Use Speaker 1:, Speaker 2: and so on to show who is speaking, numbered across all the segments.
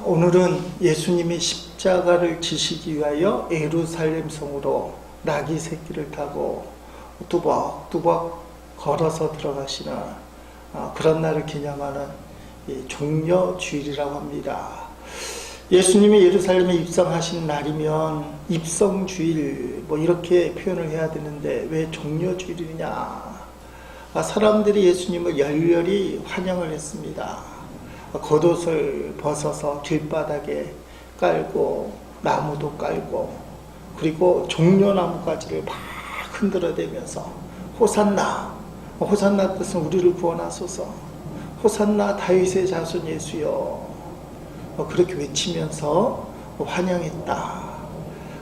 Speaker 1: 오늘은 예수님이 십자가를 지시기 위하여 예루살렘 성으로 나귀 새끼를 타고 뚜벅뚜벅 걸어서 들어가시는 그런 날을 기념하는 종려주일이라고 합니다. 예수님이 예루살렘에 입성하신 날이면 입성주일 이렇게 표현을 해야 되는데 왜 종려주일이냐? 사람들이 예수님을 열렬히 환영을 했습니다. 겉옷을 벗어서 길바닥에 깔고 나무도 깔고 그리고 종려나무가지를 막 흔들어대면서 호산나, 호산나 뜻은 우리를 구원하소서, 호산나 다윗의 자손 예수여, 그렇게 외치면서 환영했다.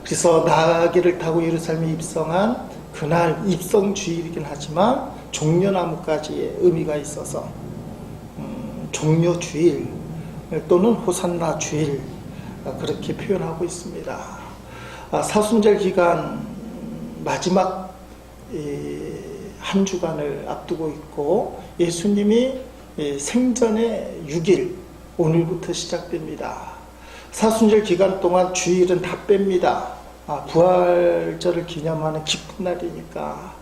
Speaker 1: 그래서 나귀를 타고 예루살렘에 입성한 그날 입성주일이긴 하지만 종려나무까지의 의미가 있어서 종려주일 또는 호산나 주일 그렇게 표현하고 있습니다. 사순절 기간 마지막 한 주간을 앞두고 있고 예수님이 생전의 6일 오늘부터 시작됩니다. 사순절 기간 동안 주일은 다 뺍니다. 부활절을 기념하는 기쁜 날이니까.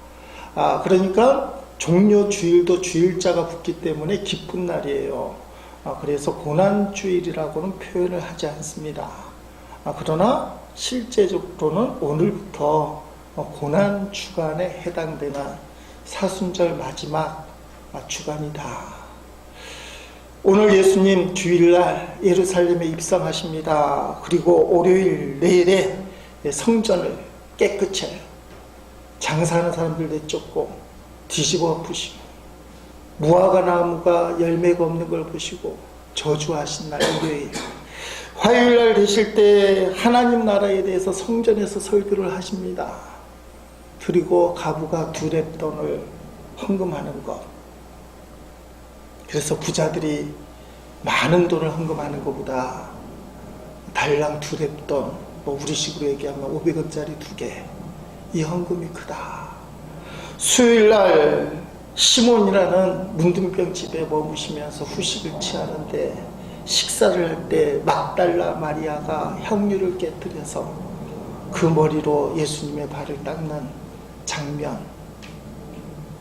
Speaker 1: 그러니까 종려주일도 주일자가 붙기 때문에 기쁜 날이에요. 그래서 고난주일이라고는 표현을 하지 않습니다. 그러나 실제적으로는 오늘부터 고난주간에 해당되는 사순절 마지막 주간이다. 오늘 예수님 주일날 예루살렘에 입성하십니다. 그리고 월요일 내일에 성전을 깨끗이 장사하는 사람들 내쫓고 뒤집어 엎으시고 무화과 나무가 열매가 없는 걸 보시고 저주하신 날 월요일, 화요일날 되실 때 하나님 나라에 대해서 성전에서 설교를 하십니다. 그리고 가부가 두렙돈을 헌금하는 것. 그래서 부자들이 많은 돈을 헌금하는 것보다 달랑 두렙돈, 우리식으로 얘기하면 500원짜리 2개, 이 헌금이 크다. 수요일날 시몬이라는 문둥병 집에 머무시면서 후식을 취하는데 식사를 할 때 막달라 마리아가 향유를 깨뜨려서 그 머리로 예수님의 발을 닦는 장면.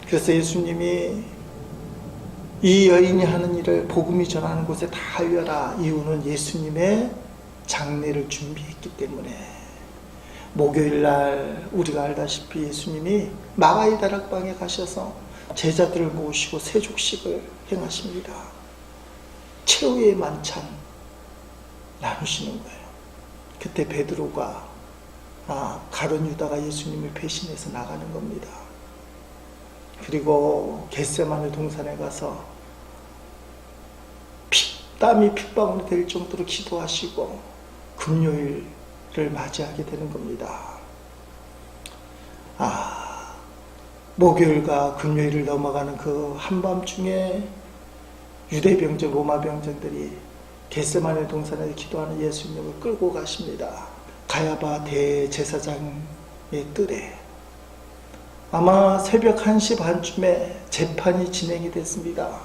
Speaker 1: 그래서 예수님이 이 여인이 하는 일을 복음이 전하는 곳에 다 알려라. 이유는 예수님의 장례를 준비했기 때문에. 목요일날 우리가 알다시피 예수님이 마가의 다락방에 가셔서 제자들을 모으시고 세족식을 행하십니다. 최후의 만찬 나누시는 거예요. 그때 베드로가 가룟 유다가 예수님을 배신해서 나가는 겁니다. 그리고 겟세마네 동산에 가서 땀이 핏방울이 될 정도로 기도하시고 금요일을 맞이하게 되는 겁니다. 목요일과 금요일을 넘어가는 그 한밤중에 유대 병정, 로마 병정들이 겟세마네 동산에서 기도하는 예수님을 끌고 가십니다. 가야바 대제사장의 뜰에. 아마 새벽 1시 반쯤에 재판이 진행이 됐습니다.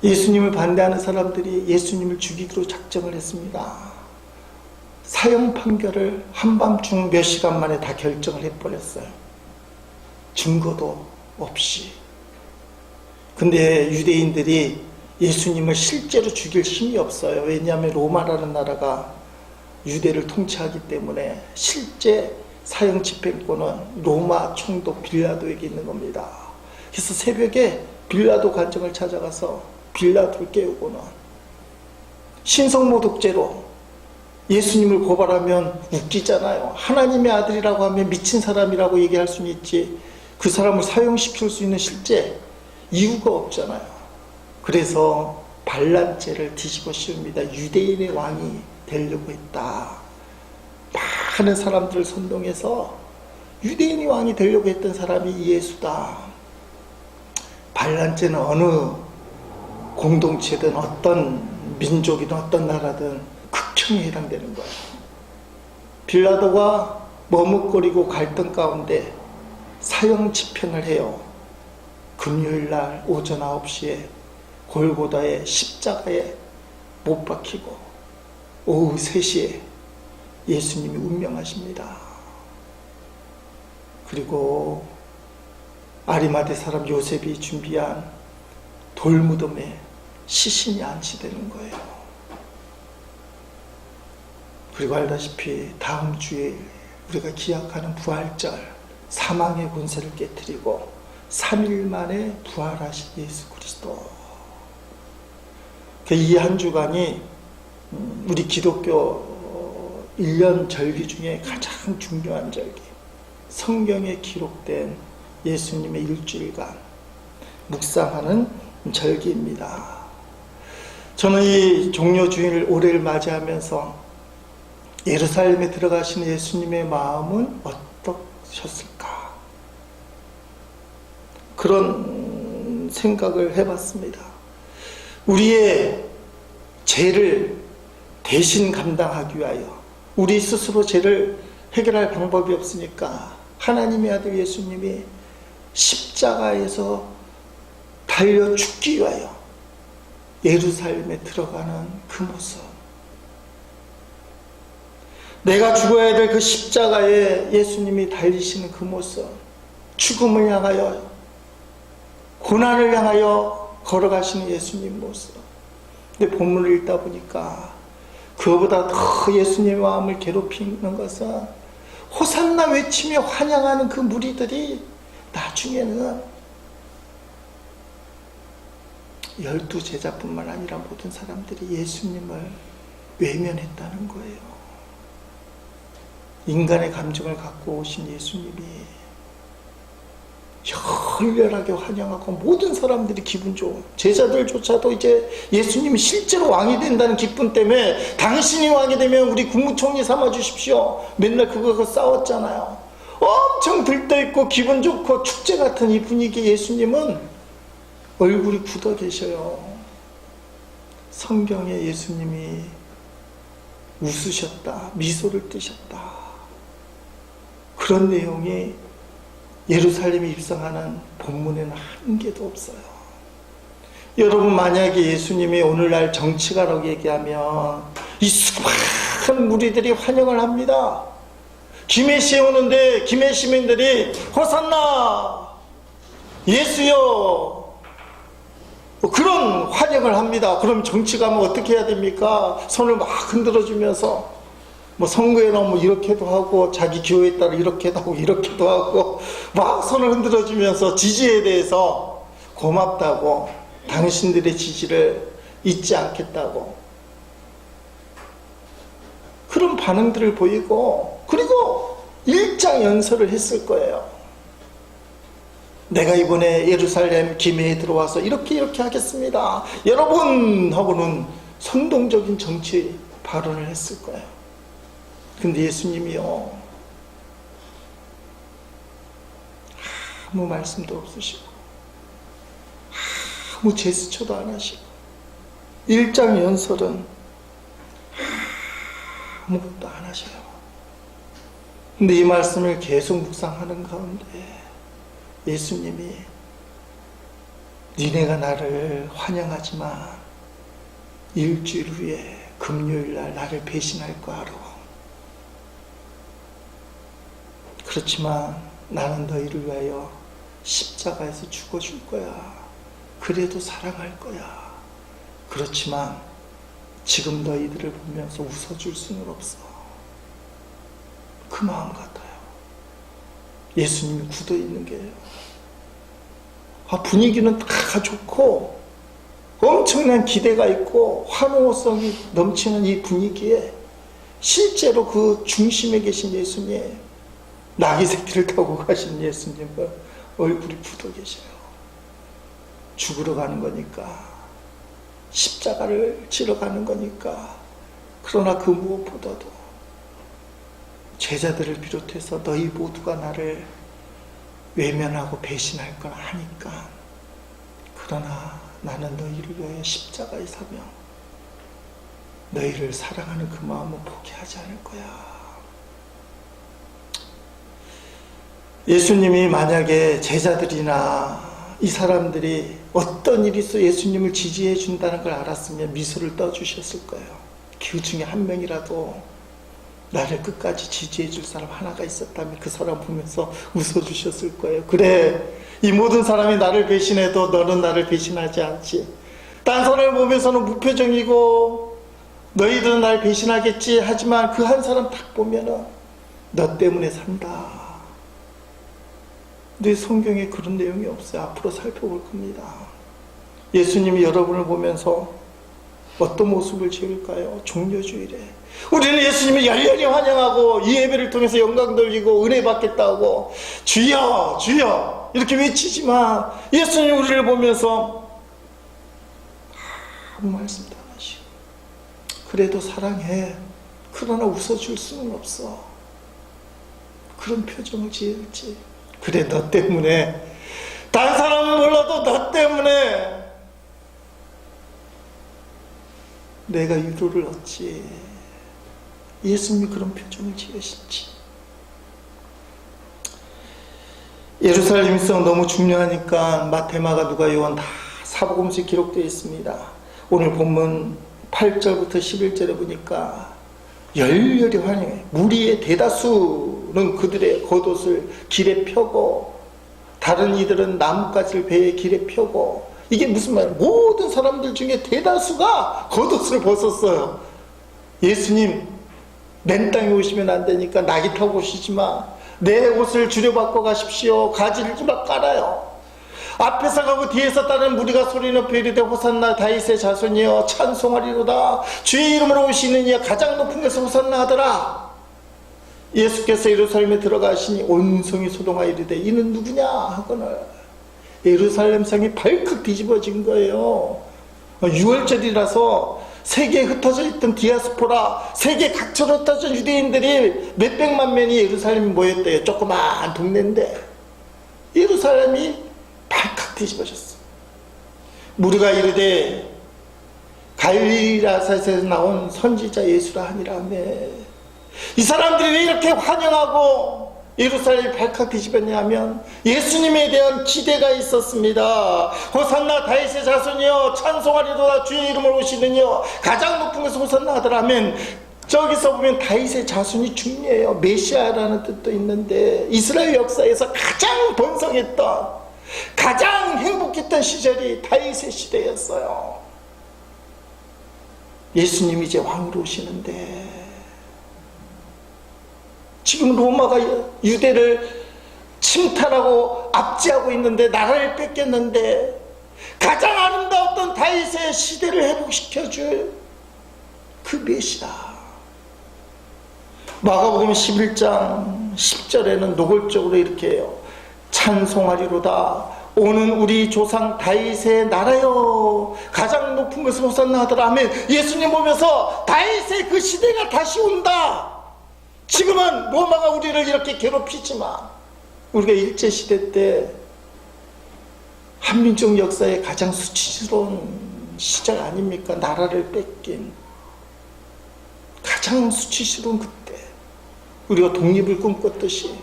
Speaker 1: 예수님을 반대하는 사람들이 예수님을 죽이기로 작정을 했습니다. 사형 판결을 한밤중 몇 시간 만에 다 결정을 해버렸어요. 증거도 없이. 근데 유대인들이 예수님을 실제로 죽일 힘이 없어요. 왜냐하면 로마라는 나라가 유대를 통치하기 때문에 실제 사형 집행권은 로마 총독 빌라도에게 있는 겁니다. 그래서 새벽에 빌라도 관청을 찾아가서 빌라도를 깨우고는 신성모독죄로 예수님을 고발하면 웃기잖아요. 하나님의 아들이라고 하면 미친 사람이라고 얘기할 수는 있지 그 사람을 사형시킬 수 있는 실제 이유가 없잖아요. 그래서 반란죄를 뒤집어 씌웁니다. 유대인의 왕이 되려고 했다. 많은 사람들을 선동해서 유대인이 왕이 되려고 했던 사람이 예수다. 반란죄는 어느 공동체든 어떤 민족이든 어떤 나라든 극형에 해당되는 거예요. 빌라도가 머뭇거리고 갈등 가운데 사형 집행을 해요. 금요일날 오전 9시에 골고다의 십자가에 못 박히고 오후 3시에 예수님이 운명하십니다. 그리고 아리마대 사람 요셉이 준비한 돌무덤에 시신이 안치되는 거예요. 그리고 알다시피 다음 주에 우리가 기약하는 부활절, 사망의 권세를 깨뜨리고 3일 만에 부활하신 예수 그리스도. 이 한 주간이 우리 기독교 1년 절기 중에 가장 중요한 절기, 성경에 기록된 예수님의 일주일간 묵상하는 절기입니다. 저는 이 종려 주일 올해를 맞이하면서 예루살렘에 들어가신 예수님의 마음은 어떠셨을까? 그런 생각을 해봤습니다. 우리의 죄를 대신 감당하기 위하여, 우리 스스로 죄를 해결할 방법이 없으니까 하나님의 아들 예수님이 십자가에서 달려 죽기 위하여 예루살렘에 들어가는 그 모습, 내가 죽어야 될 그 십자가에 예수님이 달리시는 그 모습, 죽음을 향하여, 고난을 향하여 걸어가시는 예수님 모습. 근데 본문을 읽다 보니까 그거보다 더 예수님의 마음을 괴롭히는 것은 호산나 외치며 환영하는 그 무리들이 나중에는 12제자뿐만 아니라 모든 사람들이 예수님을 외면했다는 거예요. 인간의 감정을 갖고 오신 예수님이 열렬하게 환영하고 모든 사람들이 기분 좋은, 제자들조차도 이제 예수님이 실제로 왕이 된다는 기쁨 때문에 당신이 왕이 되면 우리 국무총리 삼아주십시오, 맨날 그거 싸웠잖아요. 엄청 들떠있고 기분 좋고 축제 같은 이 분위기, 예수님은 얼굴이 굳어 계셔요. 성경에 예수님이 웃으셨다, 미소를 띠셨다, 그런 내용이 예루살렘에 입성하는 본문에는 한 개도 없어요. 여러분, 만약에 예수님이 오늘날 정치가라고 얘기하면 이 수많은 무리들이 환영을 합니다. 김해시에 오는데 김해 시민들이 호산나 예수여, 그런 환영을 합니다. 그럼 정치가면 어떻게 해야 됩니까? 손을 막 흔들어주면서 뭐 선거에 나오면 이렇게도 하고, 자기 교회에 따라 이렇게도 하고 이렇게도 하고 막 손을 흔들어주면서 지지에 대해서 고맙다고, 당신들의 지지를 잊지 않겠다고, 그런 반응들을 보이고, 그리고 일장연설을 했을 거예요. 내가 이번에 예루살렘 김해에 들어와서 이렇게 하겠습니다, 여러분 하고는 선동적인 정치 발언을 했을 거예요. 근데 예수님이요, 아무 말씀도 없으시고 아무 제스처도 안 하시고 일장연설은 아무것도 안 하셔요. 근데 이 말씀을 계속 묵상하는 가운데 예수님이 니네가 나를 환영하지만 일주일 후에 금요일날 나를 배신할 거 알아. 그렇지만 나는 너희를 위하여 십자가에서 죽어줄 거야. 그래도 사랑할 거야. 그렇지만 지금 너희들을 보면서 웃어줄 수는 없어. 그 마음 같아요. 예수님이 굳어 있는 게요. 분위기는 다 좋고 엄청난 기대가 있고 환호성이 넘치는 이 분위기에 실제로 그 중심에 계신 예수님, 나귀 새끼를 타고 가신 예수님은 얼굴이 굳어 계셔요. 죽으러 가는 거니까, 십자가를 지러 가는 거니까. 그러나 그 무엇보다도 제자들을 비롯해서 너희 모두가 나를 외면하고 배신할 걸 아니까, 그러나 나는 너희를 위하여 십자가에 서며 너희를 사랑하는 그 마음은 포기하지 않을 거야. 예수님이 만약에 제자들이나 이 사람들이 어떤 일이 있어 예수님을 지지해 준다는 걸 알았으면 미소를 떠주셨을 거예요. 그 중에 한 명이라도 나를 끝까지 지지해 줄 사람 하나가 있었다면 그 사람 보면서 웃어주셨을 거예요. 그래, 이 모든 사람이 나를 배신해도 너는 나를 배신하지 않지. 딴 사람을 보면서는 무표정이고 너희들은 날 배신하겠지. 하지만 그 한 사람 딱 보면은 너 때문에 산다. 근데 성경에 그런 내용이 없어요. 앞으로 살펴볼 겁니다. 예수님이 여러분을 보면서 어떤 모습을 지을까요? 종려주일에 우리는 예수님을 열렬히 환영하고 이 예배를 통해서 영광 돌리고 은혜 받겠다고 주여 주여 이렇게 외치지만 예수님 우리를 보면서 아무 말씀도 안 하시고 그래도 사랑해. 그러나 웃어줄 수는 없어. 그런 표정을 지을지. 그래, 너 때문에. 다른 사람은 몰라도 너 때문에 내가 위로를 얻지. 예수님이 그런 표정을 지으실지. 예루살렘 일성 너무 중요하니까 마태, 마가, 누가, 요한 다 사복음서에 기록되어 있습니다. 오늘 본문 8절부터 11절에 보니까 열렬히 환영해. 무리의 대다수는 그들의 겉옷을 길에 펴고 다른 이들은 나뭇가지를 배에 길에 펴고. 이게 무슨 말이에요? 모든 사람들 중에 대다수가 겉옷을 벗었어요. 예수님 맨 땅에 오시면 안 되니까 나귀 타고 오시지 마. 내 옷을 주려받고 가십시오. 가지를 좀 깔아요. 앞에서 가고 뒤에서 따르는 무리가 소리 높여 이르되 호산나 다윗의 자손이여 찬송하리로다. 주의 이름으로 오시는 이여 가장 높은 데서 호산나 하더라. 예수께서 예루살렘에 들어가시니 온 성이 소동하여 이르되 이는 누구냐 하거늘 예루살렘 성이 발칵 뒤집어진 거예요. 6월절이라서 세계에 흩어져 있던 디아스포라, 세계 각처로 흩어진 유대인들이 몇백만 명이 예루살렘에 모였대요. 조그마한 동네인데 예루살렘이 발칵 뒤집어졌어. 무리가 이르되 갈릴리라사에서 나온 선지자 예수라 하니라며. 이 사람들이 왜 이렇게 환영하고 예루살렘이 발칵 뒤집었냐 하면 예수님에 대한 기대가 있었습니다. 호산나 다윗의 자손이여 찬송하리로다. 주의 이름으로 오시느니여 가장 높은 곳에서 호산나 하더라면 저기서 보면 다윗의 자손이 중요해요. 메시아라는 뜻도 있는데 이스라엘 역사에서 가장 번성했던 가장 행복했던 시절이 다윗의 시대였어요. 예수님이 이제 왕으로 오시는데 지금 로마가 유대를 침탈하고 압제하고 있는데 나라를 뺏겼는데 가장 아름다웠던 다윗의 시대를 회복시켜줄 그 메시아. 마가복음 11장 10절에는 노골적으로 이렇게 해요. 찬송하리로다. 오는 우리 조상 다윗의 나라여 가장 높은 것을 호산나 하더라. 아멘. 예수님 보면서 다윗의 그 시대가 다시 온다. 지금은 로마가 우리를 이렇게 괴롭히지만 우리가 일제시대 때 한민족 역사의 가장 수치스러운 시절 아닙니까? 나라를 뺏긴 가장 수치스러운 그때 우리가 독립을 꿈꿨듯이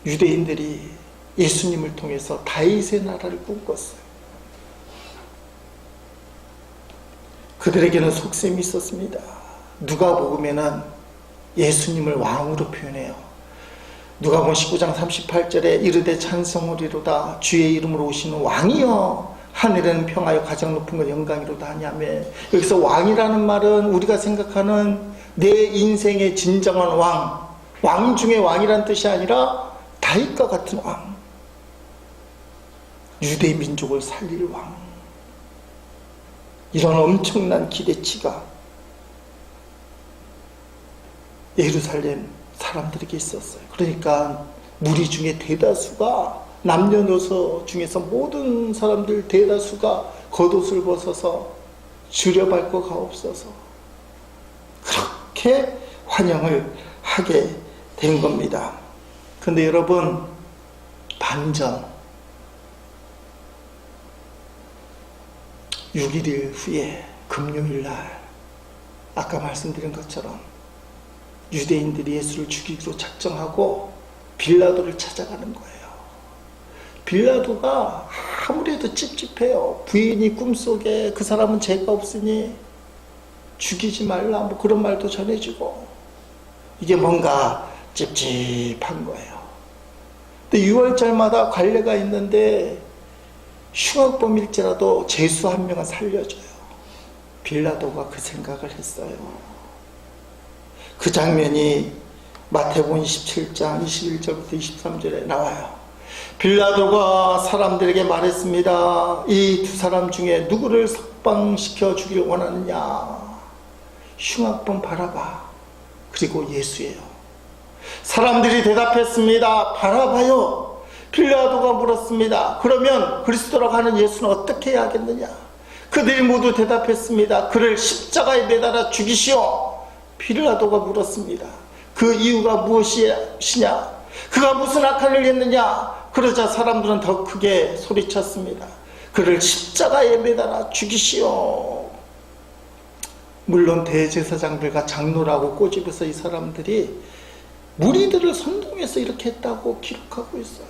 Speaker 1: 유대인들이 예수님을 통해서 다윗의 나라를 꿈꿨어요. 그들에게는 속셈이 있었습니다. 누가복음에는 예수님을 왕으로 표현해요. 누가복음 19장 38절에 이르되 찬송하리로다. 주의 이름으로 오시는 왕이여 하늘에는 평하여 가장 높은 것 영광이로다 하냐며. 여기서 왕이라는 말은 우리가 생각하는 내 인생의 진정한 왕 중에 왕이라는 뜻이 아니라 다윗과 같은 왕, 유대 민족을 살릴 왕. 이런 엄청난 기대치가 예루살렘 사람들에게 있었어요. 그러니까 무리 중에 대다수가, 남녀노소 중에서 모든 사람들 대다수가 겉옷을 벗어서 주려밟고 가옵소서 그렇게 환영을 하게 된 겁니다. 근데 여러분, 반전 6일 후에 금요일날 아까 말씀드린 것처럼 유대인들이 예수를 죽이기로 작정하고 빌라도를 찾아가는 거예요. 빌라도가 아무래도 찝찝해요. 부인이 꿈속에 그 사람은 죄가 없으니 죽이지 말라 뭐 그런 말도 전해지고 이게 뭔가 찝찝한 거예요. 근데 6월절마다 관례가 있는데 흉악범일지라도 죄수 한 명은 살려줘요. 빌라도가 그 생각을 했어요. 그 장면이 마태복음 27장 21절부터 23절에 나와요. 빌라도가 사람들에게 말했습니다. 이 두 사람 중에 누구를 석방시켜 주길 원하느냐? 흉악범 바라바 그리고 예수예요. 사람들이 대답했습니다. 바라바요. 빌라도가 물었습니다. 그러면 그리스도라고 하는 예수는 어떻게 해야 하겠느냐? 그들이 모두 대답했습니다. 그를 십자가에 매달아 죽이시오. 빌라도가 물었습니다. 그 이유가 무엇이냐? 그가 무슨 악한 일을 했느냐? 그러자 사람들은 더 크게 소리쳤습니다. 그를 십자가에 매달아 죽이시오. 물론 대제사장들과 장로라고 꼬집어서 이 사람들이 무리들을 선동해서 이렇게 했다고 기록하고 있어요.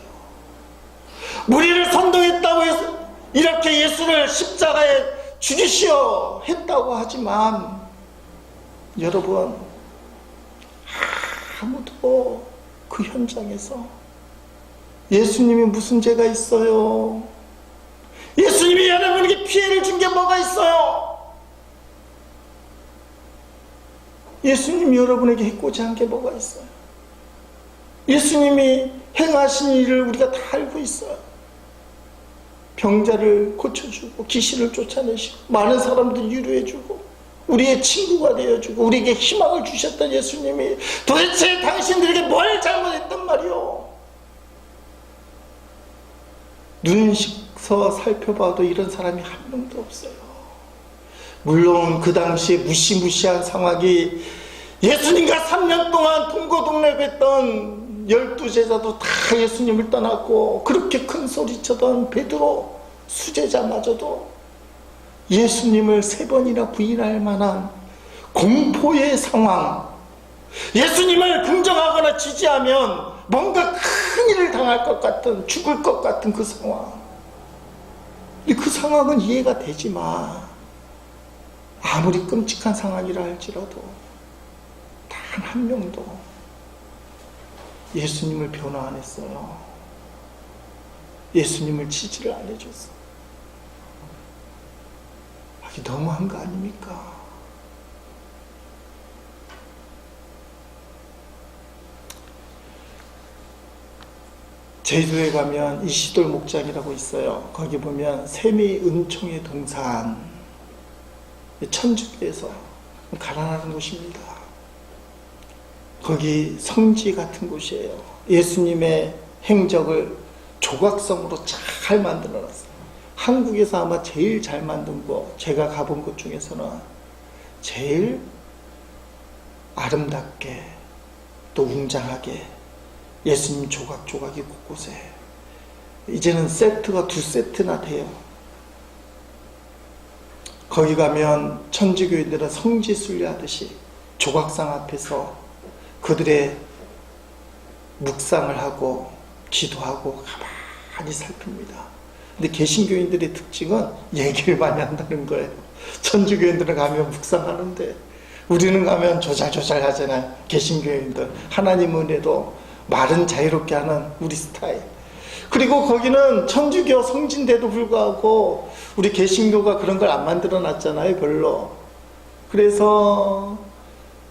Speaker 1: 무리를 선동했다고 해서 이렇게 예수를 십자가에 죽이시오 했다고 하지만 여러분 아무도 그 현장에서 예수님이 무슨 죄가 있어요? 예수님이 여러분에게 피해를 준 게 뭐가 있어요? 예수님이 여러분에게 해코지 한 게 뭐가 있어요? 예수님이 행하신 일을 우리가 다 알고 있어요. 병자를 고쳐주고 귀신을 쫓아내시고 많은 사람들 위로해주고 우리의 친구가 되어주고 우리에게 희망을 주셨던 예수님이 도대체 당신들에게 뭘 잘못했단 말이오? 눈식서 살펴봐도 이런 사람이 한 명도 없어요. 물론 그 당시에 무시무시한 상황이 예수님과 3년 동안 동고동락했던 12제자도 다 예수님을 떠났고 그렇게 큰 소리쳐던 베드로 수제자마저도 예수님을 3번이나 부인할 만한 공포의 상황, 예수님을 긍정하거나 지지하면 뭔가 큰일을 당할 것 같은, 죽을 것 같은 그 상황. 그 상황은 이해가 되지만 아무리 끔찍한 상황이라 할지라도 단 한 명도 예수님을 변화 안 했어요. 예수님을 지지를 안 해줬어요. 이게 너무한 거 아닙니까? 제주도에 가면 이시돌 목장이라고 있어요. 거기 보면 세미 은총의 동산, 천주교에서 가난한 곳입니다. 거기 성지 같은 곳이에요. 예수님의 행적을 조각성으로 잘 만들어놨어요. 한국에서 아마 제일 잘 만든 곳, 제가 가본 곳 중에서는 제일 아름답게 또 웅장하게 예수님 조각조각이 곳곳에 이제는 세트가 2세트나 돼요. 거기 가면 천주교인들은 성지 순례하듯이 조각상 앞에서 그들의 묵상을 하고 기도하고 가만히 살핍니다. 근데 개신교인들의 특징은 얘기를 많이 한다는 거예요. 천주교인들은 가면 묵상하는데 우리는 가면 조잘조잘 하잖아요. 개신교인들 하나님 은혜도 말은 자유롭게 하는 우리 스타일. 그리고 거기는 천주교 성지인데도 불구하고 우리 개신교가 그런 걸 안 만들어 놨잖아요. 별로. 그래서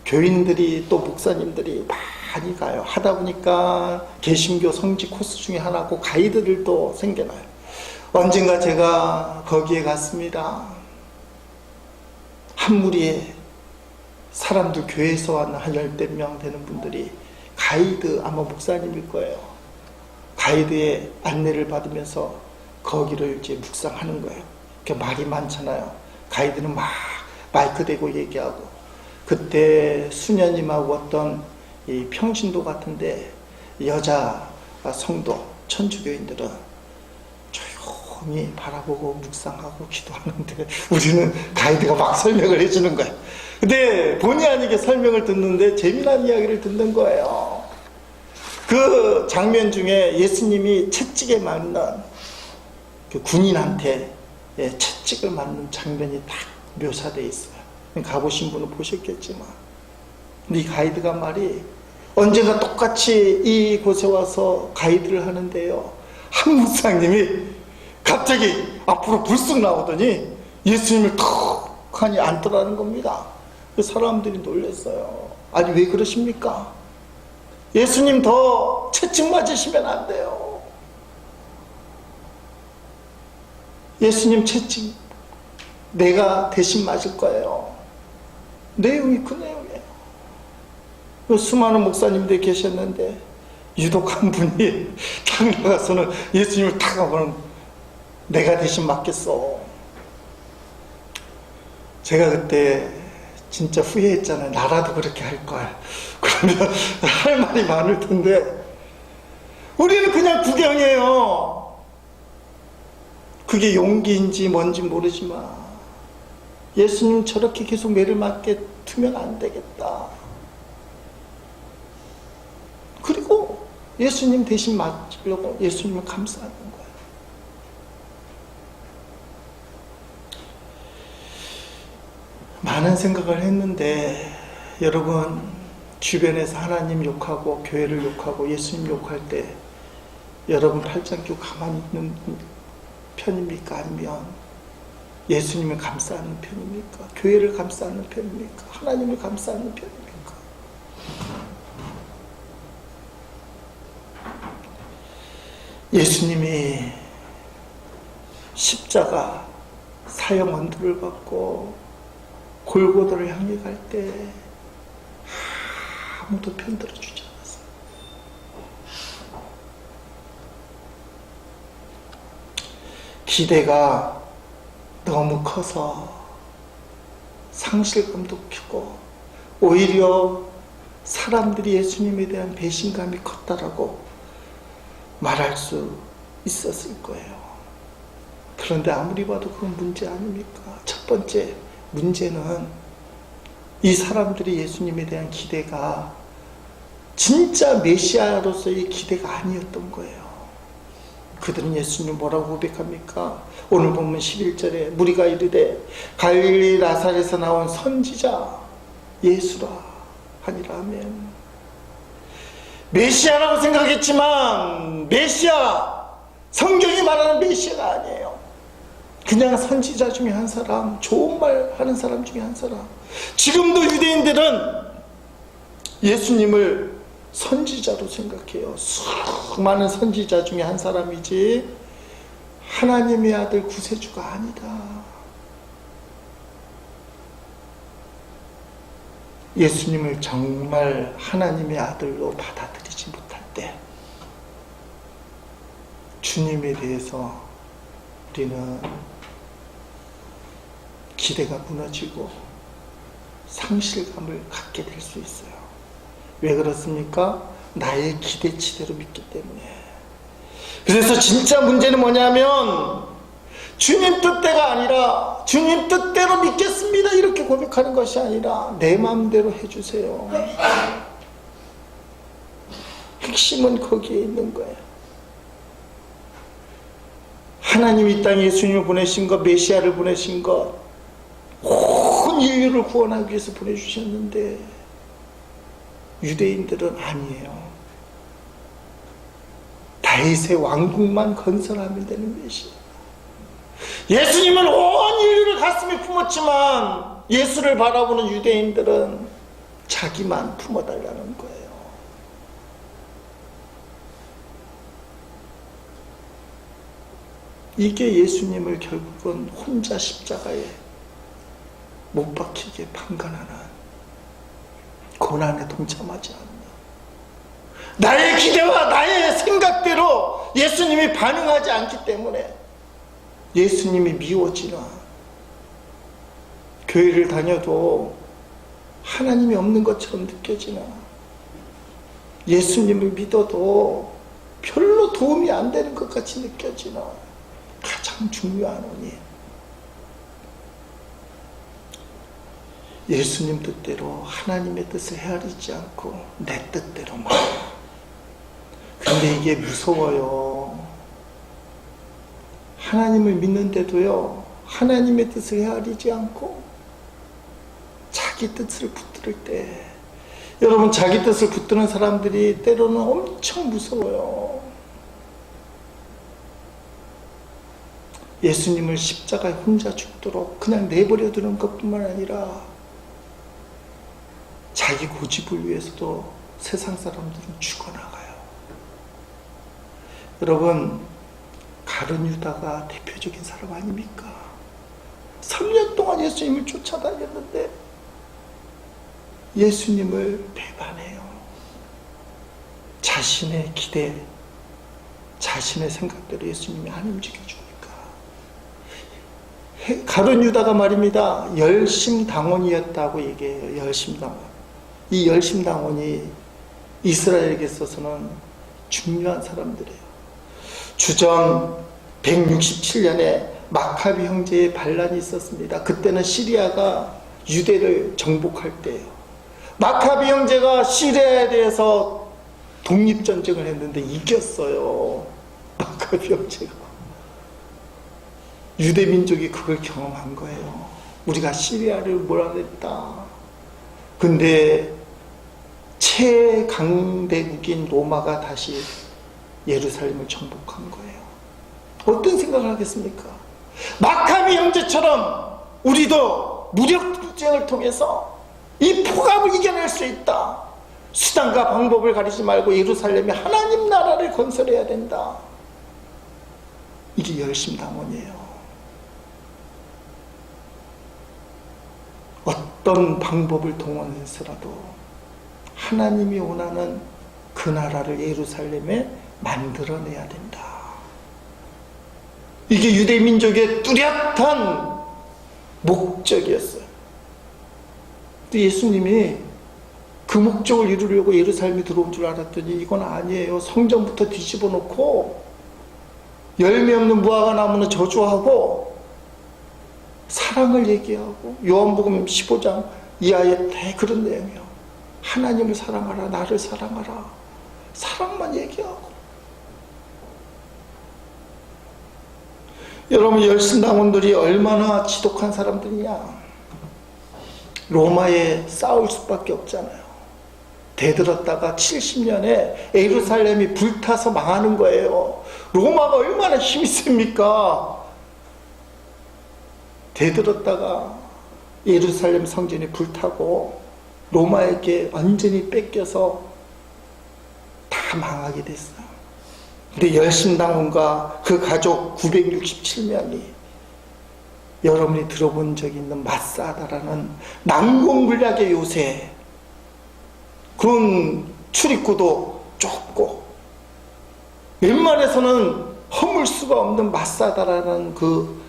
Speaker 1: 교인들이 또 목사님들이 많이 가요. 하다 보니까 개신교 성지 코스 중에 하나고 가이드들도 생겨나요. 언젠가 제가 거기에 갔습니다. 한 무리의 사람들, 교회에서 왔는 한 10명 되는 분들이 가이드, 아마 목사님일 거예요. 가이드의 안내를 받으면서 거기를 이제 묵상하는 거예요. 그러니까 말이 많잖아요. 가이드는 막 마이크 대고 얘기하고. 그때 수녀님하고 어떤 이 평신도 같은데 여자 성도, 천주교인들은 조용히 바라보고 묵상하고 기도하는데 우리는 가이드가 막 설명을 해주는 거예요. 근데 본의 아니게 설명을 듣는데 재미난 이야기를 듣는 거예요. 그 장면 중에 예수님이 채찍에 맞는 그 군인한테 채찍을 맞는 장면이 딱 묘사되어 있어요. 가보신 분은 보셨겠지만. 근데 이 가이드가 말이 언젠가 똑같이 이곳에 와서 가이드를 하는데요, 한 목사님이 갑자기 앞으로 불쑥 나오더니 예수님을 턱하니 앉더라는 겁니다. 그 사람들이 놀랐어요. 아니 왜 그러십니까? 예수님 더 채찍 맞으시면 안 돼요. 예수님 채찍 내가 대신 맞을 거예요. 내용이 그 내용이에요. 수많은 목사님들이 계셨는데 유독 한 분이 탁 나가서는 예수님을 탁 하고는 내가 대신 맞겠어. 제가 그때 진짜 후회했잖아요. 나라도 그렇게 할걸. 그러면 할 말이 많을 텐데 우리는 그냥 구경해요. 그게 용기인지 뭔지 모르지만 예수님 저렇게 계속 매를 맞게 두면 안 되겠다. 그리고 예수님 대신 맞으려고 예수님을 감싸는 거예요. 많은 생각을 했는데 여러분 주변에서 하나님 욕하고 교회를 욕하고 예수님 욕할 때 여러분 팔짱 끼고 가만히 있는 편입니까? 아니면 예수님을 감싸는 편입니까? 교회를 감싸는 편입니까? 하나님을 감싸는 편입니까? 예수님이 십자가 사형 언도를 받고 골고다를 향해 갈 때 아무도 편들어 주지 않았어요. 기대가 너무 커서 상실감도 크고 오히려 사람들이 예수님에 대한 배신감이 컸다라고 말할 수 있었을 거예요. 그런데 아무리 봐도 그건 문제 아닙니까? 첫 번째 문제는 이 사람들이 예수님에 대한 기대가 진짜 메시아로서의 기대가 아니었던 거예요. 그들은 예수님 뭐라고 고백합니까? 오늘 보면 11절에 무리가 이르되 갈릴리 나사렛에서 나온 선지자 예수라 하니라. 아멘. 메시아라고 생각했지만 메시아, 성경이 말하는 메시아가 아니에요. 그냥 선지자 중에 한 사람, 좋은 말 하는 사람 중에 한 사람. 지금도 유대인들은 예수님을 선지자로 생각해요. 수많은 선지자 중에 한 사람이지 하나님의 아들 구세주가 아니다. 예수님을 정말 하나님의 아들로 받아들이지 못할 때 주님에 대해서 우리는 기대가 무너지고 상실감을 갖게 될 수 있어요. 왜 그렇습니까? 나의 기대치대로 믿기 때문에. 그래서 진짜 문제는 뭐냐면 주님 뜻대가 아니라 주님 뜻대로 믿겠습니다 이렇게 고백하는 것이 아니라 내 마음대로 해주세요. 핵심은 거기에 있는 거예요. 하나님이 이 땅에 예수님을 보내신 것, 메시아를 보내신 것, 온 인류를 구원하기 위해서 보내주셨는데 유대인들은 아니에요. 다윗의 왕국만 건설하면 되는 메시아. 예수님은 온 인류를 가슴에 품었지만 예수를 바라보는 유대인들은 자기만 품어달라는 거예요. 이게 예수님을 결국은 혼자 십자가에 못 박히게 판단하는 고난에 동참하지 않는, 나의 기대와 나의 생각대로 예수님이 반응하지 않기 때문에 예수님이 미워지나, 교회를 다녀도 하나님이 없는 것처럼 느껴지나, 예수님을 믿어도 별로 도움이 안 되는 것 같이 느껴지나, 가장 중요한 원인, 예수님 뜻대로 하나님의 뜻을 헤아리지 않고 내 뜻대로만, 근데 이게 무서워요. 하나님을 믿는데도요, 하나님의 뜻을 헤아리지 않고 자기 뜻을 붙들 때, 여러분, 자기 뜻을 붙드는 사람들이 때로는 엄청 무서워요. 예수님을 십자가에 혼자 죽도록 그냥 내버려 두는 것뿐만 아니라 자기 고집을 위해서도 세상 사람들은 죽어나가요. 여러분, 가룟 유다가 대표적인 사람 아닙니까? 3년 동안 예수님을 쫓아다녔는데 예수님을 배반해요. 자신의 기대, 자신의 생각대로 예수님이 안 움직여주니까. 가룟 유다가 말입니다, 열심당원이었다고 얘기해요. 열심당원. 이 열심당원이 이스라엘에게 있어서는 중요한 사람들이에요. 주전 167년에 마카비 형제의 반란이 있었습니다. 그때는 시리아가 유대를 정복할 때예요. 마카비 형제가 시리아에 대해서 독립전쟁을 했는데 이겼어요. 마카비 형제가. 유대 민족이 그걸 경험한 거예요. 우리가 시리아를 몰아냈다. 근데 최강대국인 로마가 다시 예루살렘을 정복한 거예요. 어떤 생각을 하겠습니까? 마카비 형제처럼 우리도 무력투쟁을 통해서 이 폭압을 이겨낼 수 있다. 수단과 방법을 가리지 말고 예루살렘에 하나님 나라를 건설해야 된다. 이게 열심당원이에요. 어떤 방법을 동원해서라도 하나님이 원하는 그 나라를 예루살렘에 만들어내야 된다. 이게 유대 민족의 뚜렷한 목적이었어요. 예수님이 그 목적을 이루려고 예루살렘에 들어온 줄 알았더니 이건 아니에요. 성전부터 뒤집어 놓고 열매 없는 무화과 나무는 저주하고 사랑을 얘기하고, 요한복음 15장 이하에 대 그런 내용이에요. 하나님을 사랑하라, 나를 사랑하라. 사랑만 얘기하고. 여러분, 열심당원들이 얼마나 지독한 사람들이냐. 로마에 싸울 수밖에 없잖아요. 대들었다가 70년에 예루살렘이 불타서 망하는 거예요. 로마가 얼마나 힘이 셉니까? 대들었다가 예루살렘 성전이 불타고 로마에게 완전히 뺏겨서 다 망하게 됐어요. 근데 열심당원과 그 가족 967명이, 여러분이 들어본 적이 있는 마사다라는 난공불락의 요새, 그런 출입구도 좁고 웬만해서는 허물 수가 없는 마사다라는 그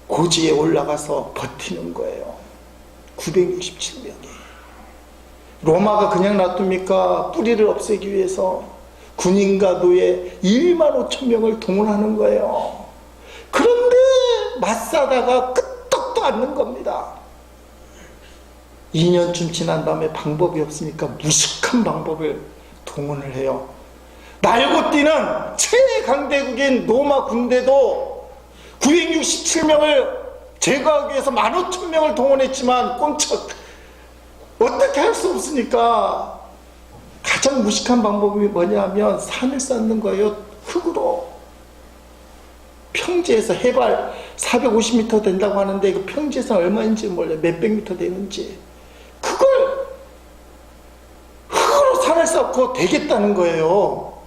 Speaker 1: 고지에 올라가서 버티는 거예요. 967명이. 로마가 그냥 놔둡니까? 뿌리를 없애기 위해서 군인과 노예 1만 5천 명을 동원하는 거예요. 그런데 마사다가 끄떡도 않는 겁니다. 2년쯤 지난 다음에 방법이 없으니까 무식한 방법을 동원을 해요. 날고 뛰는 최강대국인 로마 군대도 967명을 제거하기 위해서 15,000명을 동원했지만 꼼짝 어떻게 할 수 없으니까 가장 무식한 방법이 뭐냐면 산을 쌓는 거예요. 흙으로. 평지에서 해발 450m 된다고 하는데 그 평지에서 얼마인지 몰라요. 몇백 미터 되는지. 그걸 흙으로 산을 쌓고 되겠다는 거예요.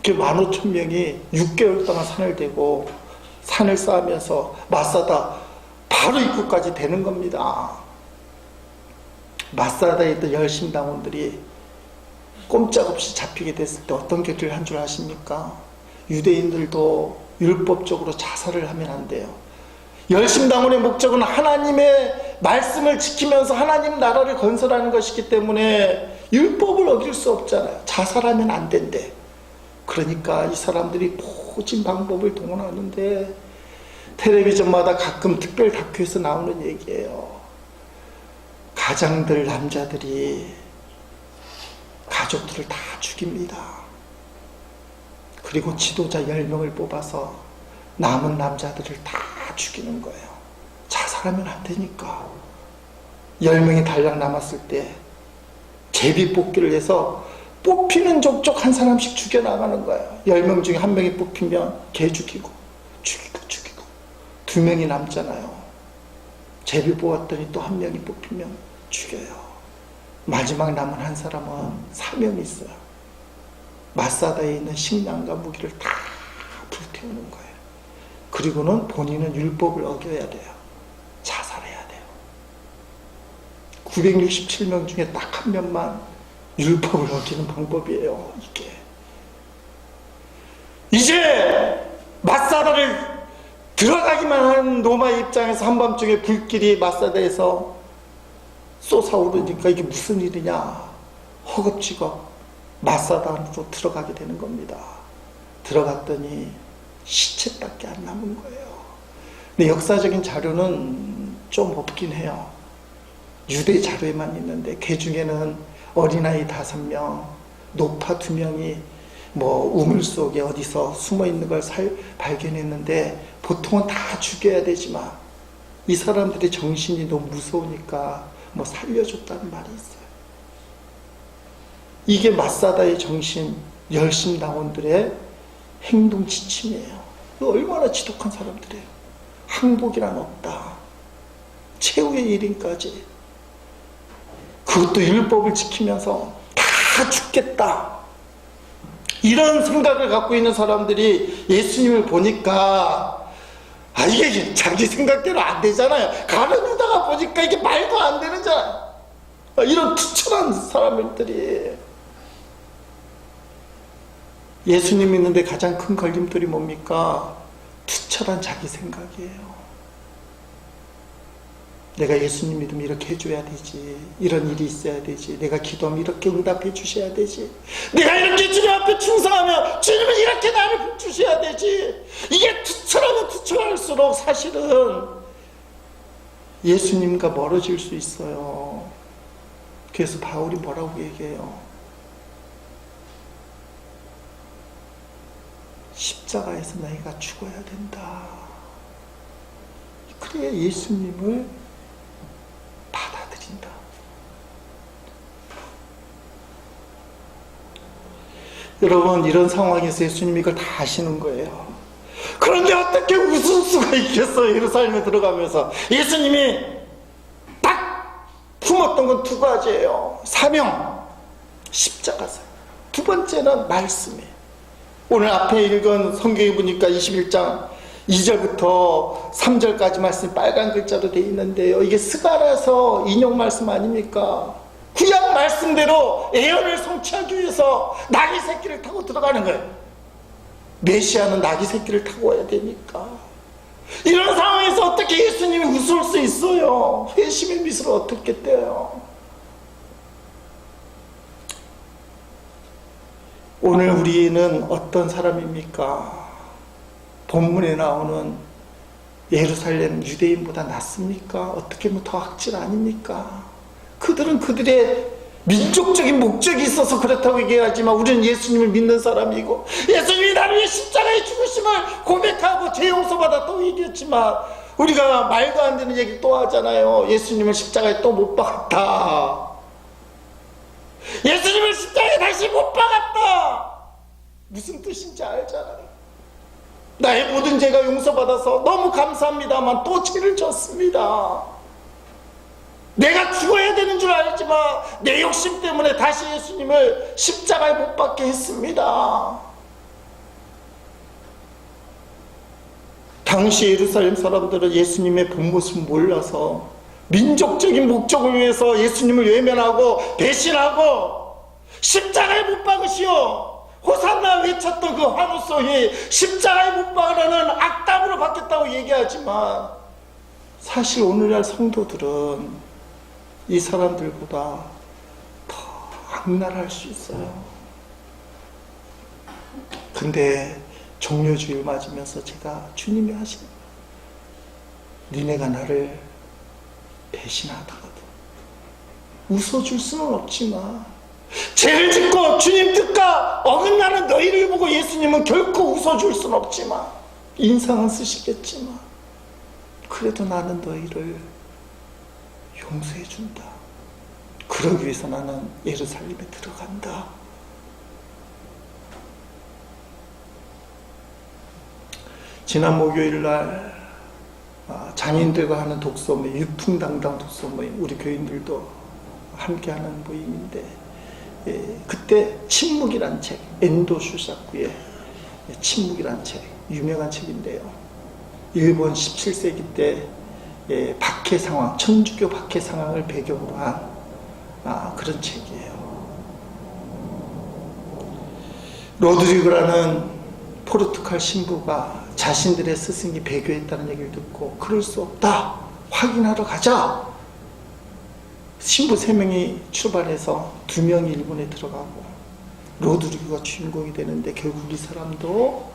Speaker 1: 이렇게 15,000명이 6개월 동안 산을 대고 산을 쌓으면서 마사다 바로 입구까지 되는 겁니다. 마사다에 있던 열심당원들이 꼼짝없이 잡히게 됐을 때 어떤 결의를 한 줄 아십니까? 유대인들도 율법적으로 자살을 하면 안 돼요. 열심당원의 목적은 하나님의 말씀을 지키면서 하나님 나라를 건설하는 것이기 때문에 율법을 어길 수 없잖아요. 자살하면 안 된대. 그러니까 이 사람들이 모진 방법을 동원하는데, 텔레비전마다 가끔 특별 다큐에서 나오는 얘기예요. 가장들, 남자들이 가족들을 다 죽입니다. 그리고 지도자 10명을 뽑아서 남은 남자들을 다 죽이는 거예요. 자살하면 안 되니까. 10명이 달랑 남았을 때 제비 뽑기를 해서 뽑히는 족족 한 사람씩 죽여나가는 거예요. 10명 중에 한 명이 뽑히면 걔 죽이고 2명이 남잖아요. 제비 뽑았더니 또 한 명이 뽑히면 죽여요. 마지막 남은 한 사람은 사명이 있어요. 마사다에 있는 식량과 무기를 다 불태우는 거예요. 그리고는 본인은 율법을 어겨야 돼요. 자살해야 돼요. 967명 중에 딱 한 명만 율법을 어기는 방법이에요. 이게 이제 마사다를 들어가기만 한 로마의 입장에서 한밤중에 불길이 마사다에서 솟아오르니까 이게 무슨 일이냐, 허겁지겁 마사다 안으로 들어가게 되는 겁니다. 들어갔더니 시체밖에 안 남은 거예요. 근데 역사적인 자료는 좀 없긴 해요. 유대 자료에만 있는데 그 중에는 어린아이 5명, 노파 2명이 우물 속에 어디서 숨어 있는 걸 발견했는데, 보통은 다 죽여야 되지만 이 사람들의 정신이 너무 무서우니까 살려줬다는 말이 있어요. 이게 마사다의 정신, 열심당원들의 행동 지침이에요. 얼마나 지독한 사람들이에요. 항복이란 없다. 최후의 1인까지. 그것도 율법을 지키면서 다 죽겠다. 이런 생각을 갖고 있는 사람들이 예수님을 보니까 이게 자기 생각대로 안 되잖아요. 가룟 유다가 보니까 이게 말도 안 되는잖아요. 이런 투철한 사람들이. 예수님 믿는데 가장 큰 걸림돌이 뭡니까? 투철한 자기 생각이에요. 내가 예수님 믿으면 이렇게 해줘야 되지, 이런 일이 있어야 되지, 내가 기도하면 이렇게 응답해 주셔야 되지, 내가 이렇게 주님 앞에 충성하면 주님은 이렇게 나를 주셔야 되지. 이게 투철하면 투철할수록 사실은 예수님과 멀어질 수 있어요. 그래서 바울이 뭐라고 얘기해요? 십자가에서 너희가 죽어야 된다. 그래야 예수님을 받아들인다. 여러분, 이런 상황에서 예수님이 이걸 다 아시는 거예요. 그런데 어떻게 웃을 수가 있겠어요? 예루살렘에 들어가면서 예수님이 딱 품었던 건 2가지예요. 사명, 십자가상. 2번째는 말씀이에요. 오늘 앞에 읽은 성경에 보니까 21장 2절부터 3절까지 말씀이 빨간 글자로 되어 있는데요. 이게 스가랴서 인용 말씀 아닙니까? 구약 말씀대로 예언을 성취하기 위해서 나귀 새끼를 타고 들어가는 거예요. 메시아는 나귀 새끼를 타고 와야 되니까. 이런 상황에서 어떻게 예수님이 웃을 수 있어요? 회심의 미소를 어떻게 떼요? 오늘 우리는 어떤 사람입니까? 본문에 나오는 예루살렘 유대인보다 낫습니까? 어떻게 더 악질 아닙니까? 그들은 그들의 민족적인 목적이 있어서 그렇다고 얘기하지만 우리는 예수님을 믿는 사람이고, 예수님이 나를 위해 십자가에 죽으심을 고백하고 죄 용서받았다고 얘기했지만 우리가 말도 안 되는 얘기 또 하잖아요. 예수님을 십자가에 또 못 박았다. 예수님을 십자가에 다시 못 박았다. 무슨 뜻인지 알잖아요. 나의 모든 죄가 용서받아서 너무 감사합니다만 또 죄를 졌습니다. 내가 죽어야 되는 줄 알지만 내 욕심 때문에 다시 예수님을 십자가에 못 박게 했습니다. 당시 예루살렘 사람들은 예수님의 본 모습을 몰라서 민족적인 목적을 위해서 예수님을 외면하고 배신하고 십자가에 못 박으시오, 호산나 외쳤던 그 환호성이 십자가에 못 박으라는 악담으로 바뀌었다고 얘기하지만, 사실 오늘날 성도들은 이 사람들보다 더 악랄할 수 있어요. 근데 종려주일 맞으면서 제가 주님이 하시는 거예요. 니네가 나를 배신하다가도 웃어줄 수는 없지만 죄를 짓고 주님 뜻과 어긋나는 너희를 보고 예수님은 결코 웃어줄 순 없지만, 인상은 쓰시겠지만, 그래도 나는 너희를 용서해준다. 그러기 위해서 나는 예루살렘에 들어간다. 지난 목요일날 장인들과 하는 독서 모임, 유풍당당 독서 모임, 우리 교인들도 함께하는 모임인데, 그때 침묵이란 책, 엔도 슈사쿠의 침묵이란 책, 유명한 책인데요, 일본 17세기 때 박해 상황, 천주교 박해 상황을 배경으로 한 그런 책이에요. 로드리고라는 포르투갈 신부가 자신들의 스승이 배교했다는 얘기를 듣고, 그럴 수 없다, 확인하러 가자. 신부 3명이 출발해서 2명이 일본에 들어가고 로드리고가 주인공이 되는데, 결국 이 사람도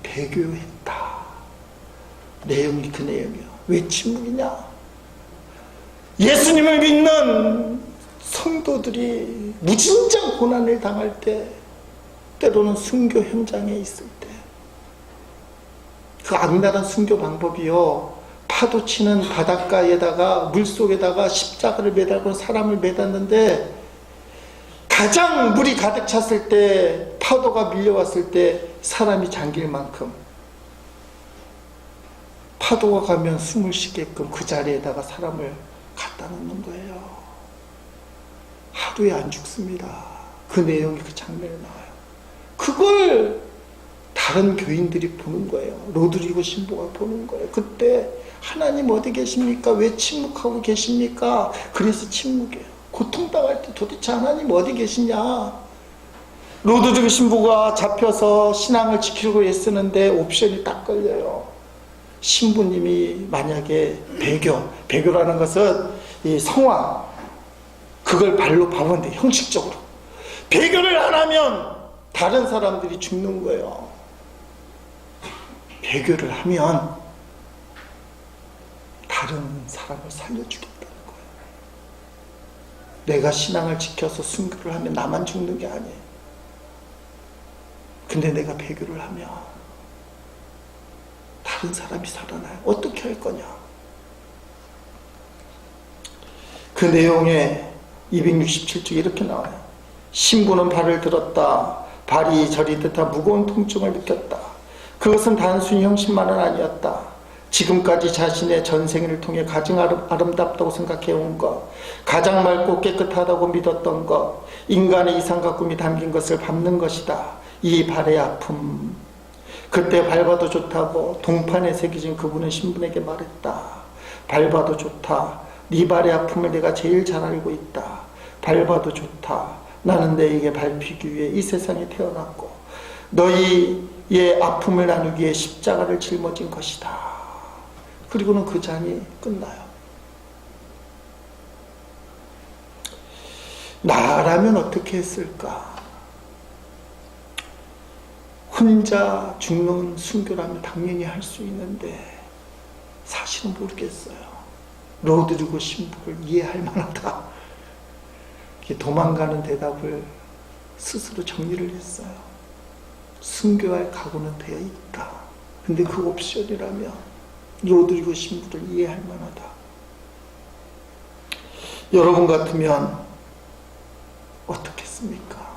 Speaker 1: 배교했다. 내용이 그 내용이에요. 왜 침묵이냐? 예수님을 믿는 성도들이 무진장 고난을 당할 때, 때로는 순교 현장에 있을 때, 그 악랄한 순교 방법이요, 파도 치는 바닷가에다가 물속에다가 십자가를 매달고 사람을 매닫는데, 가장 물이 가득 찼을 때, 파도가 밀려왔을 때 사람이 잠길 만큼 파도가 가면 숨을 쉬게끔 그 자리에다가 사람을 갖다 놓는 거예요. 하루에 안 죽습니다. 그 내용이 그 장면에 나와요. 그걸 다른 교인들이 보는 거예요. 로드리고 신부가 보는 거예요. 그때 하나님 어디 계십니까? 왜 침묵하고 계십니까? 그래서 침묵이에요. 고통당할 때 도대체 하나님 어디 계시냐? 로드리고 신부가 잡혀서 신앙을 지키려고 애쓰는데 옵션이 딱 걸려요. 신부님이 만약에 배교라는 것은 이 성화, 그걸 발로 밟았는데, 형식적으로 배교를 안 하면 다른 사람들이 죽는 거예요. 배교를 하면 다른 사람을 살려주겠다는 거예요. 내가 신앙을 지켜서 순교를 하면 나만 죽는 게 아니에요. 근데 내가 배교를 하면 다른 사람이 살아나요. 어떻게 할 거냐? 그 내용에 267쪽에 이렇게 나와요. 신부는 발을 들었다. 발이 저리듯 무거운 통증을 느꼈다. 그것은 단순히 형신만은 아니었다. 지금까지 자신의 전생을 통해 가장 아름답다고 생각해온 것, 가장 맑고 깨끗하다고 믿었던 것, 인간의 이상과 꿈이 담긴 것을 밟는 것이다. 이 발의 아픔. 그때 밟아도 좋다고 동판에 새겨진 그분은 신부에게 말했다. 밟아도 좋다. 네 발의 아픔을 내가 제일 잘 알고 있다. 밟아도 좋다. 나는 너에게 밟히기 위해 이 세상에 태어났고 너희의 아픔을 나누기 위해 십자가를 짊어진 것이다. 그리고는 그 장이 끝나요. 나라면 어떻게 했을까? 혼자 죽는 순교라면 당연히 할 수 있는데, 사실은 모르겠어요. 로드리고 신부를 이해할 만하다. 도망가는 대답을 스스로 정리를 했어요. 순교할 각오는 되어 있다. 근데 그 옵션이라면 로드리고 신부를 이해할 만하다. 여러분 같으면 어떻겠습니까?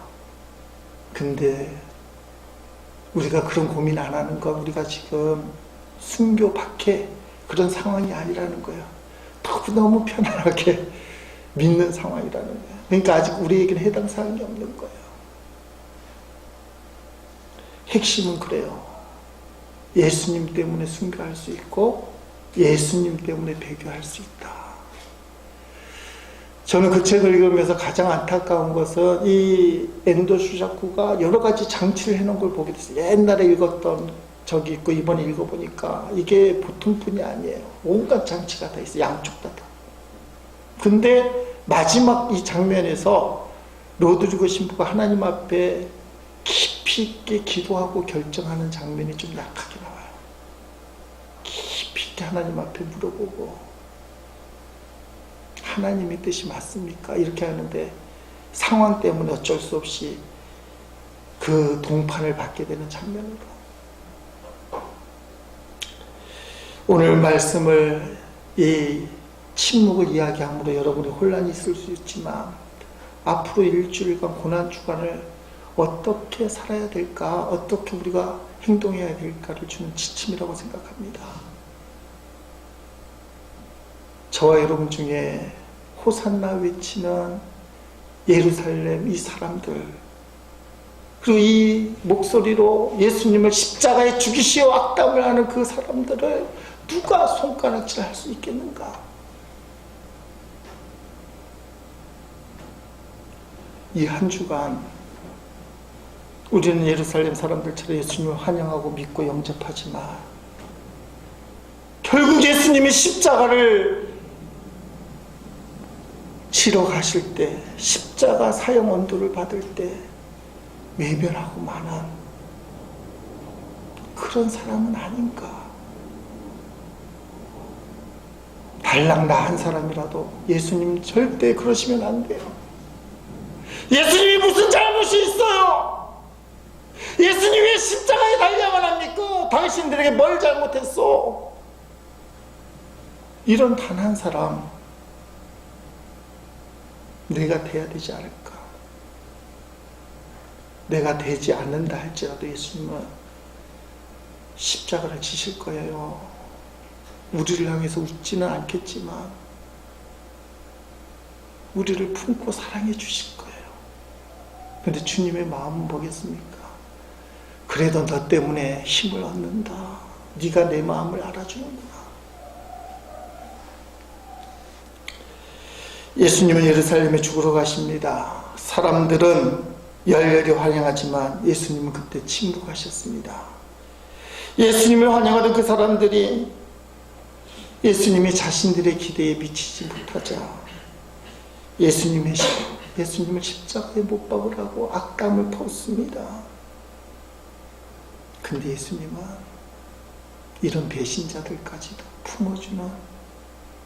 Speaker 1: 근데 우리가 그런 고민 안 하는 건, 우리가 지금 순교 박해 그런 상황이 아니라는 거예요. 너무 편안하게 믿는 상황이라는 거예요. 그러니까 아직 우리에게는 해당 사항이 없는 거예요. 핵심은 그래요. 예수님 때문에 순교할 수 있고 예수님 때문에 배교할 수 있다. 저는 그 책을 읽으면서 가장 안타까운 것은 이 엔도 슈사쿠가 여러 가지 장치를 해놓은 걸 보게 됐어요. 옛날에 읽었던 적이 있고 이번에 읽어보니까 이게 보통 분이 아니에요. 온갖 장치가 다 있어요. 양쪽 다. 근데 마지막 이 장면에서 로드리고 신부가 하나님 앞에 깊이 있게 기도하고 결정하는 장면이 좀 약하게 나와요. 깊이 있게 하나님 앞에 물어보고, 하나님의 뜻이 맞습니까? 이렇게 하는데 상황 때문에 어쩔 수 없이 그 동판을 받게 되는 장면으로. 오늘 말씀을 이 침묵을 이야기함으로 여러분이 혼란이 있을 수 있지만 앞으로 일주일간 고난주간을 어떻게 살아야 될까, 어떻게 우리가 행동해야 될까를 주는 지침이라고 생각합니다. 저와 여러분 중에 호산나 외치는 예루살렘 이 사람들, 그리고 이 목소리로 예수님을 십자가에 죽이시오 악담을 하는 그 사람들을 누가 손가락질 할 수 있겠는가? 이 한 주간 우리는 예루살렘 사람들처럼 예수님을 환영하고 믿고 영접하지만 결국 예수님이 십자가를 지러 가실 때, 십자가 사형 언도를 받을 때 외면하고 마는 그런 사람은 아닌가. 달랑 나 한 사람이라도 예수님 절대 그러시면 안 돼요. 예수님이 무슨 잘못이 있어요? 예수님이 왜 십자가에 달려야만 합니까? 당신들에게 뭘 잘못했어? 이런 단 한 사람 내가 돼야 되지 않을까? 내가 되지 않는다 할지라도 예수님은 십자가를 지실 거예요. 우리를 향해서 웃지는 않겠지만 우리를 품고 사랑해 주실 거예요. 근데 주님의 마음은 뭐겠습니까? 그래도 너 때문에 힘을 얻는다. 네가 내 마음을 알아주는구나. 예수님은 예루살렘에 죽으러 가십니다. 사람들은 열렬히 환영하지만 예수님은 그때 침묵하셨습니다. 예수님을 환영하던 그 사람들이 예수님이 자신들의 기대에 미치지 못하자 예수님을 십자가에 못 박으라고 악담을 퍼붓습니다. 근데 예수님은 이런 배신자들까지도 품어주는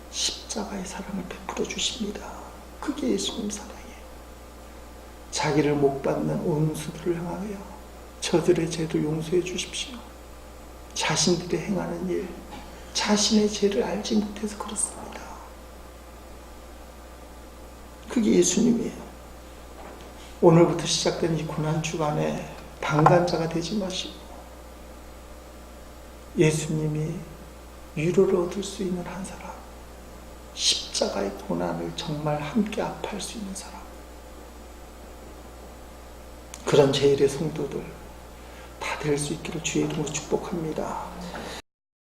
Speaker 1: 십자가의 사랑을 베풀어 주십니다. 그게 예수님 사랑이에요. 자기를 못 받는 원수들을 향하여 저들의 죄도 용서해 주십시오. 자신들이 행하는 일, 자신의 죄를 알지 못해서 그렇습니다. 그게 예수님이에요. 오늘부터 시작된 이 고난주간에 방관자가 되지 마시고 예수님이 위로를 얻을 수 있는 한 사람, 십자가의 고난을 정말 함께 아파할 수 있는 사람, 그런 제1의 성도들 다 될 수 있기를 주의 이름으로 축복합니다.